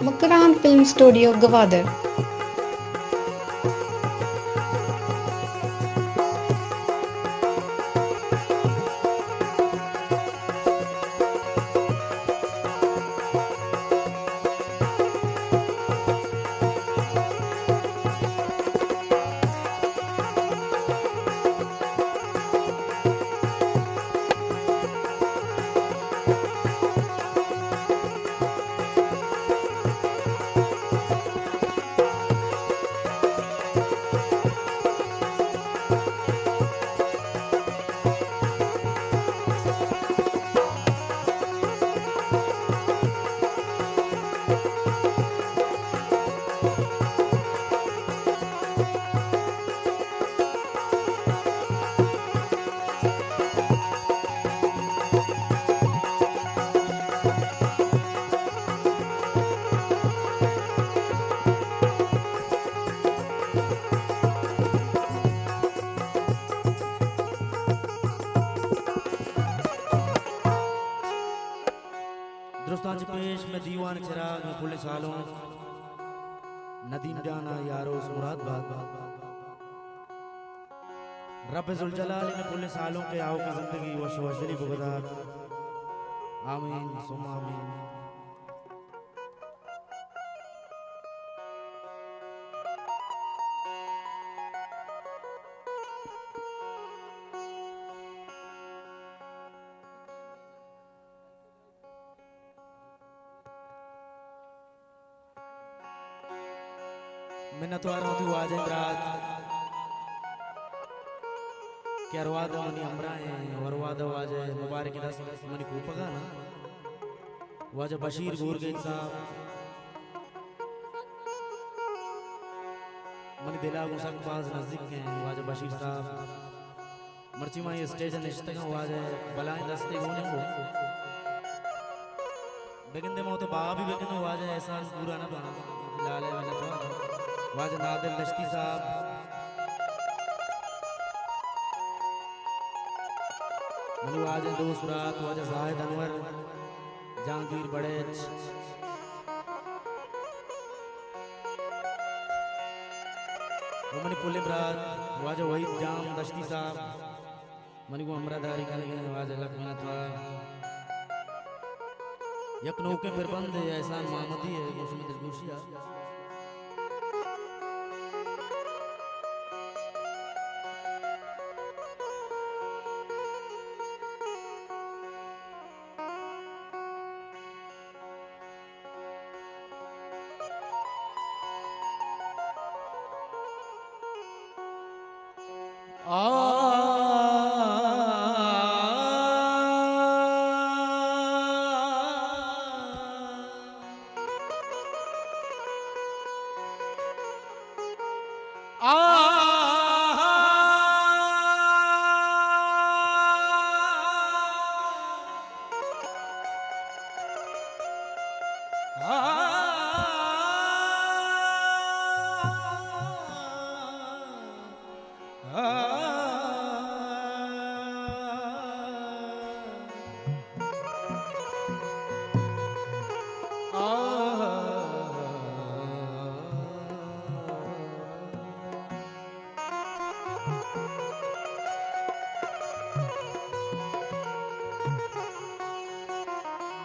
Makran film studio Gwadar. दुरुस्तान पेश में दीवान चिराग में पुलिस सालों नदीम जाना यारो मुराद बात रब जुल जलाल ने पुलिस सालों के आओ की जिंदगी वश वशरी बुगदार आमीन सुम्मा आमीन। मैं तो आ रहा हूँ आज रात क्या रवाद मनी अमरा है और वादा वाज मुबारक दस मनी खूपगा ना वाज बशीर गोर के साहब मनी दिला गुसक पास नजदीक हैं वाज बशीर साहब मर्ची माई स्टेज निश्तगा वाज बलाएं दस्ते होने को बेगिन दे मौत बाबा भी बेगिन वाज एहसास पूरा ना बना लाले वाले तो वाज नादिर लश्ती साहब मनु वाज दोस्त रात वाज जाहिद अनवर जहांगीर बड़ेच मनी पुलिम रात वाज वहीद जाम दश्ती साहब मनी को अमरादारी करेंगे वाज लखमत वा यकनों के फिर बंद एहसान मोहम्मदी है गुशमी दिलगुशिया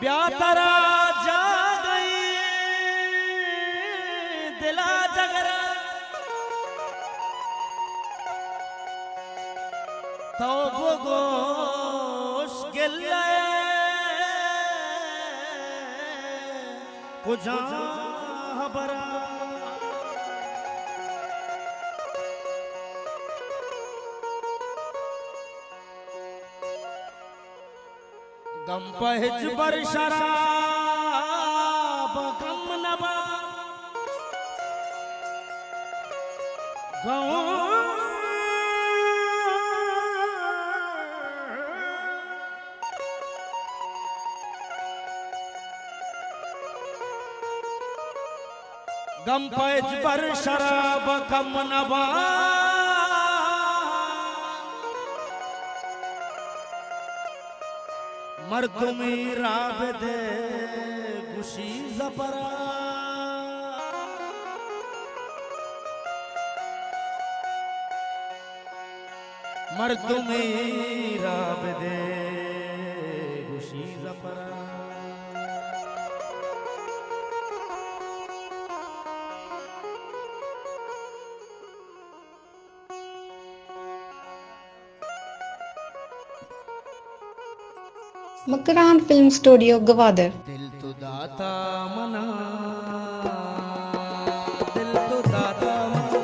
ब्यातरा जा गई दिला जगरा तो गोश गिल्ले कुजा बरा गम पहज बर शराब गम नबा गम पहज बर शराब गम नबा मर्दुमी राब दे गुशी जबरा मर्द मेरा बदे गुशी जफरा मकरान फिल्म स्टूडियो गवादर। दिल तो दाता मना दिल तो दाता मना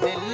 दिल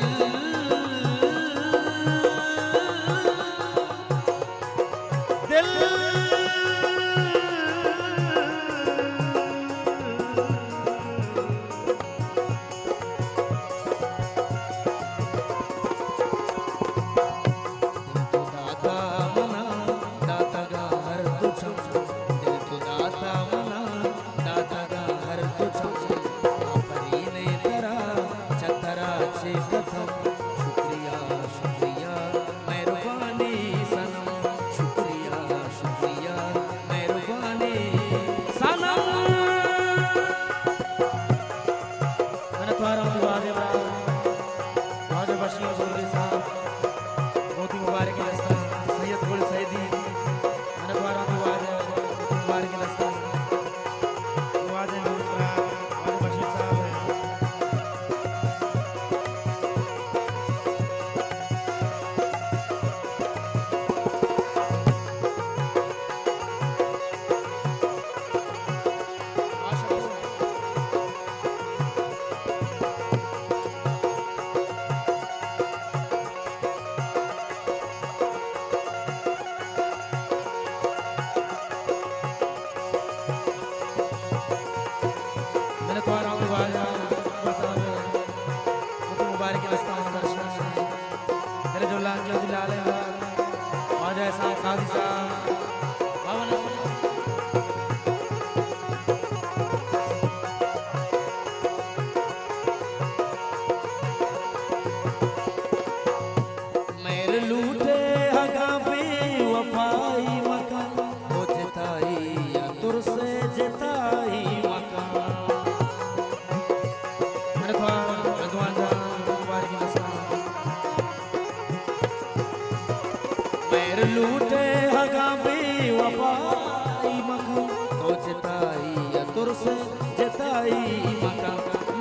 लूटे हगा भी वफाई मका तो जिताई तुर से जिताई मका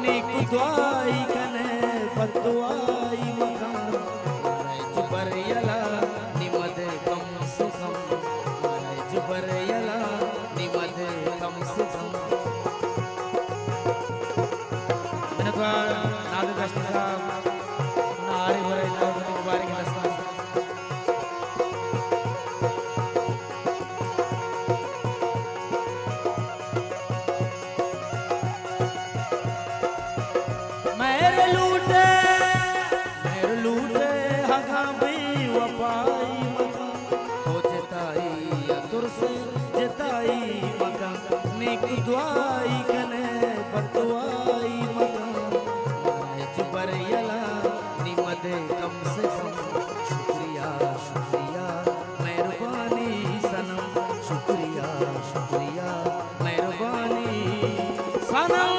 नेक दुआई कने बदुआई मका मारे जुबर यला निमदे कम सुखम मारे जुबर यला निमदे कम सुखम मैंने तो नाद दस्ती साहब नारी भरे नाद मुबारक दस्ता दुआई कने बदुआई मका मारे जुबर यला निमदे कम से कम शुक्रिया शुक्रिया मेहरबानी सनम शुक्रिया शुक्रिया मेहरबानी सनम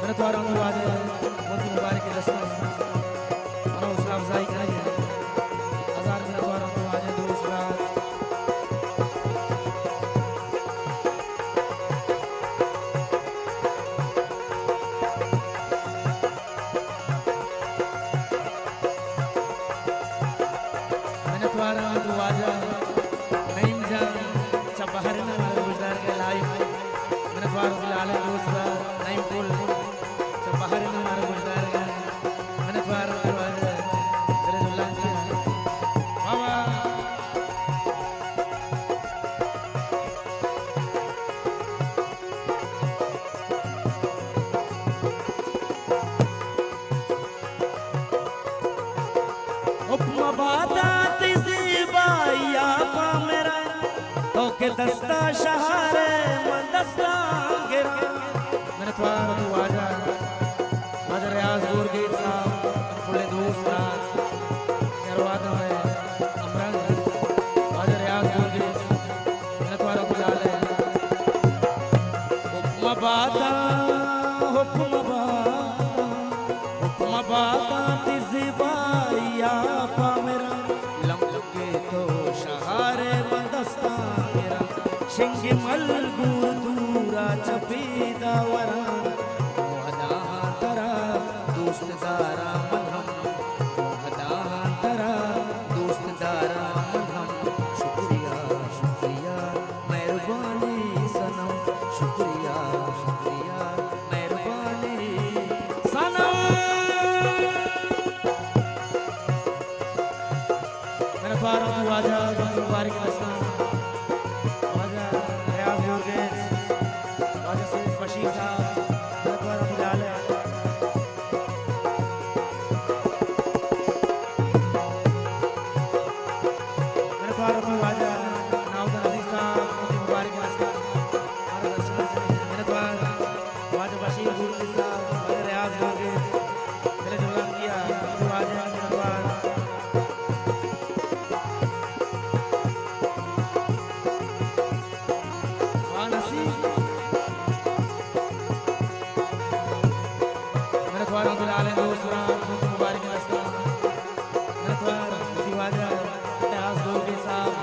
मेरे द्वारा अनुवाद है बहुत मुबारक है दस्ता अफजाई करेंगे हजार मेरा द्वारा तो आज दूसरा मैंने द्वारा तो आज नहीं जान चबहर में मेरे गुजर के लाइव मैंने द्वारा फिलहाल दूसरा नहीं बोल चबहर में मेरे गुजर के मैंने द्वारा के दस्ता शहारे मन दस्ता गिरा मैंने तुम्हारा तू आजा आजा रियाज गोर गीत साहब पुले दोस्त राज करवाता है अमरंग आजा रियाज गोर गीत मैंने तुम्हारा बुला ले हुक्म बाता तिज़बाइया पा मेरा लंके तो शहारे बंदस्ता मेरा शिंग मल दूर दूरा चपीदा वरा मोहदा तरा दोस्त दारा मनहम मोहदा तरा दोस्त दारा मनहम शुक्रिया शुक्रिया मेहरबानी सनम शुक्रिया शुक्रिया मेहरबानी सनम मेरा द्वारा तू आजा मुबारक रस्ता आजा रियाज मुर्गेज आजा सैयद बशीर साहब मेरा द्वारा तू लाल है मेरा द्वारा तू आजा नाउदन अजीज साहब मुबारक रस्ता मेरा द्वारा आजा बशीर मुर्गेज साहब आजा रियाज मुर्गेज मेरे जुलान किया तू आजा मेरा द्वारा मेरा द्वारा दुलाले दोस्त मुबारक रस्ता मेरा द्वारा दीवाजा इतिहास गोगी साहब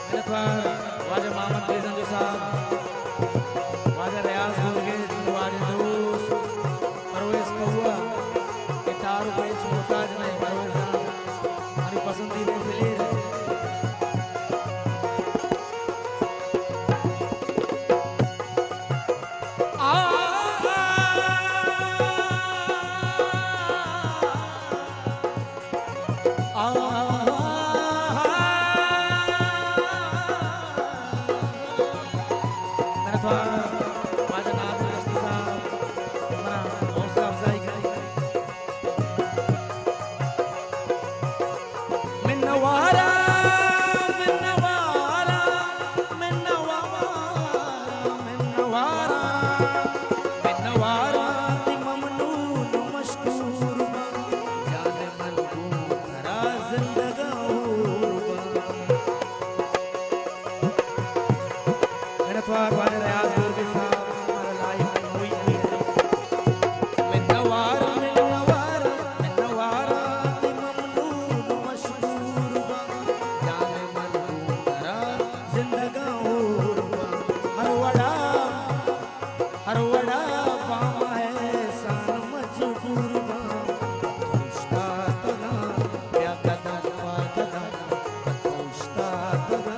मेरा द्वारा वाजा मोहम्मद बेजंजो साहब वाजा रियाज गोगी वाजा दोस्त परवेज पहुआ के तारू बेच मोहताज नहीं परवेज साहब हमारी पसंदीदा प्लेयर है मेरा द्वारा वाजा नाज़ रस्ती साहब हमारा हौसला अफजाई करें मिन्नवारा मिन्नवारा मिन्नवारा मिन्नवारा मिन्नवारा ती ममनून मशकूर जाने मलकून धरा जिंदगाऊर मेरा द्वार वाले रियाज मुर्गे साहब हमारा लाइफ हुई है मिन्नवारा मिन्नवारा मिन्नवारा ती ममनून मशकूर जाने मलकून धरा जिंदगाऊर हर वड़ा पामा है सान मजबूर पतोश्ता तगा या कदम पा कदम पतोश्ता तगा